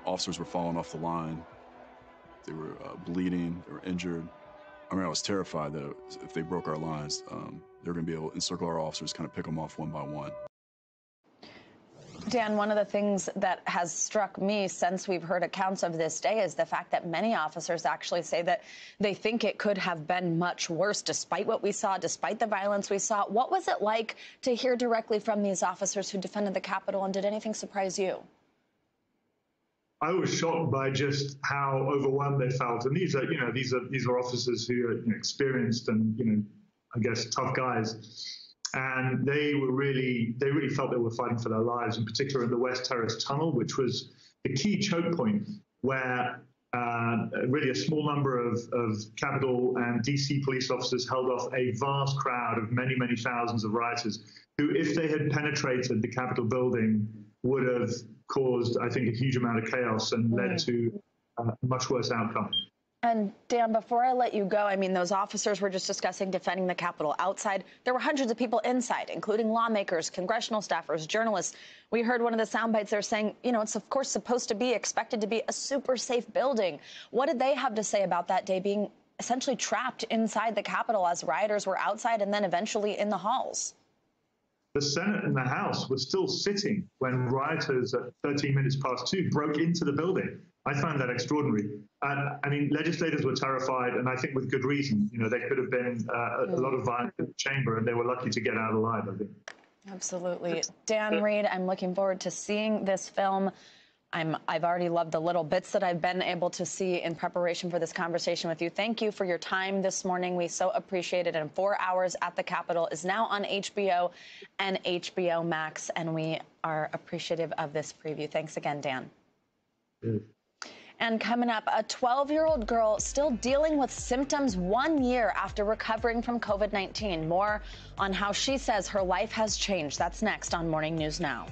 officers were falling off the line. They were bleeding, they were injured. I mean, I was terrified that if they broke our lines, they were going to be able to encircle our officers, kind of pick them off one by one. Dan, one of the things that has struck me since we've heard accounts of this day is the fact that many officers actually say that they think it could have been much worse, despite what we saw, despite the violence we saw. What was it like to hear directly from these officers who defended the Capitol, and did anything surprise you? I was shocked by just how overwhelmed they felt, and these are officers who are experienced and I guess tough guys. And they really felt they were fighting for their lives, in particular in the West Terrace Tunnel, which was the key choke point where really a small number of Capitol and DC police officers held off a vast crowd of many, many thousands of rioters who, if they had penetrated the Capitol building, would have caused, I think, a huge amount of chaos and led to a much worse outcome. And Dan, before I let you go, I mean, those officers were just discussing defending the Capitol outside. There were hundreds of people inside, including lawmakers, congressional staffers, journalists. We heard one of the sound bites there saying, it's of course supposed to be expected to be a super safe building. What did they have to say about that day being essentially trapped inside the Capitol as rioters were outside and then eventually in the halls? The Senate and the House were still sitting when rioters at 13 minutes past 2 broke into the building. I found that extraordinary. I mean, legislators were terrified, and I think with good reason. There could have been a lot of violence in the chamber, and they were lucky to get out alive, I think. Absolutely. Dan Reed, I'm looking forward to seeing this film. I've already loved the little bits that I've been able to see in preparation for this conversation with you. Thank you for your time this morning. We so appreciate it. And 4 Hours at the Capitol is now on HBO and HBO Max, and we are appreciative of this preview. Thanks again, Dan. And coming up, a 12-year-old girl still dealing with symptoms 1 year after recovering from COVID-19. More on how she says her life has changed. That's next on Morning News Now.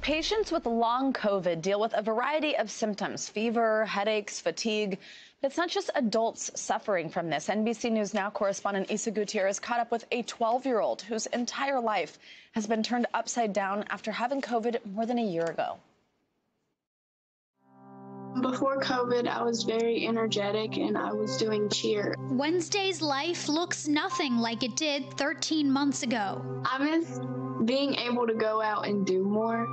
Patients with long COVID deal with a variety of symptoms: fever, headaches, fatigue. But it's not just adults suffering from this. NBC News Now correspondent Isa Gutierrez caught up with a 12-year-old whose entire life has been turned upside down after having COVID more than a year ago. Before COVID, I was very energetic and I was doing cheer. Wednesday's life looks nothing like it did 13 months ago. I miss being able to go out and do more.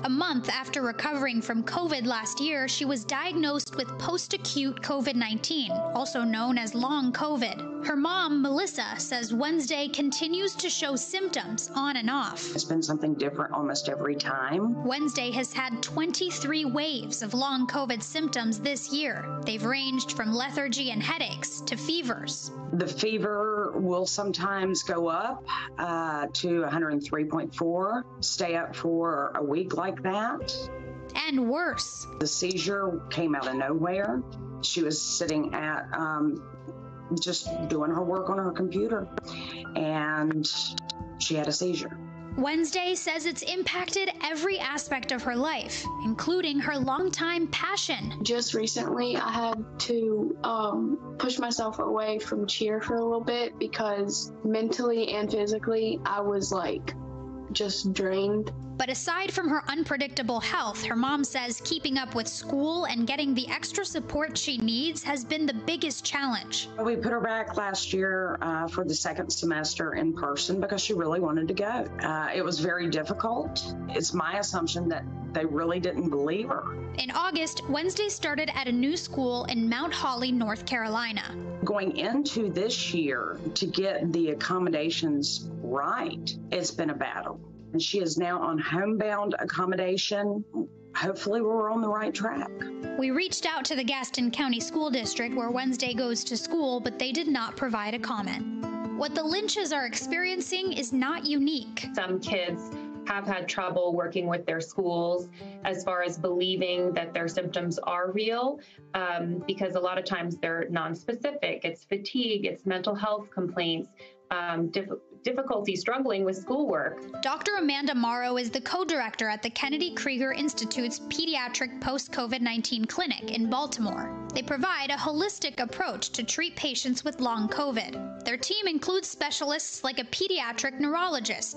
A month after recovering from COVID last year, she was diagnosed with post-acute COVID-19, also known as long COVID. Her mom, Melissa, says Wednesday continues to show symptoms on and off. It's been something different almost every time. Wednesday has had 23 waves of long COVID symptoms this year. They've ranged from lethargy and headaches to fevers. The fever will sometimes go up to 103.4, stay up for a week like that. And worse. The seizure came out of nowhere. She was sitting at just doing her work on her computer, and she had a seizure. Wednesday says it's impacted every aspect of her life, including her longtime passion. Just recently, I had to push myself away from cheer for a little bit because mentally and physically, I was just drained. But aside from her unpredictable health, her mom says keeping up with school and getting the extra support she needs has been the biggest challenge. We put her back last year for the second semester in person because she really wanted to go. It was very difficult. It's my assumption that they really didn't believe her. In August, Wednesday started at a new school in Mount Holly, North Carolina. Going into this year to get the accommodations right, it's been a battle. And she is now on homebound accommodation. Hopefully we're on the right track. We reached out to the Gaston County School District where Wednesday goes to school, but they did not provide a comment. What the Lynches are experiencing is not unique. Some kids have had trouble working with their schools as far as believing that their symptoms are real, because a lot of times they're nonspecific. It's fatigue, it's mental health complaints, difficulty struggling with schoolwork. Dr. Amanda Morrow is the co-director at the Kennedy Krieger Institute's Pediatric Post-COVID-19 Clinic in Baltimore. They provide a holistic approach to treat patients with long COVID. Their team includes specialists like a pediatric neurologist,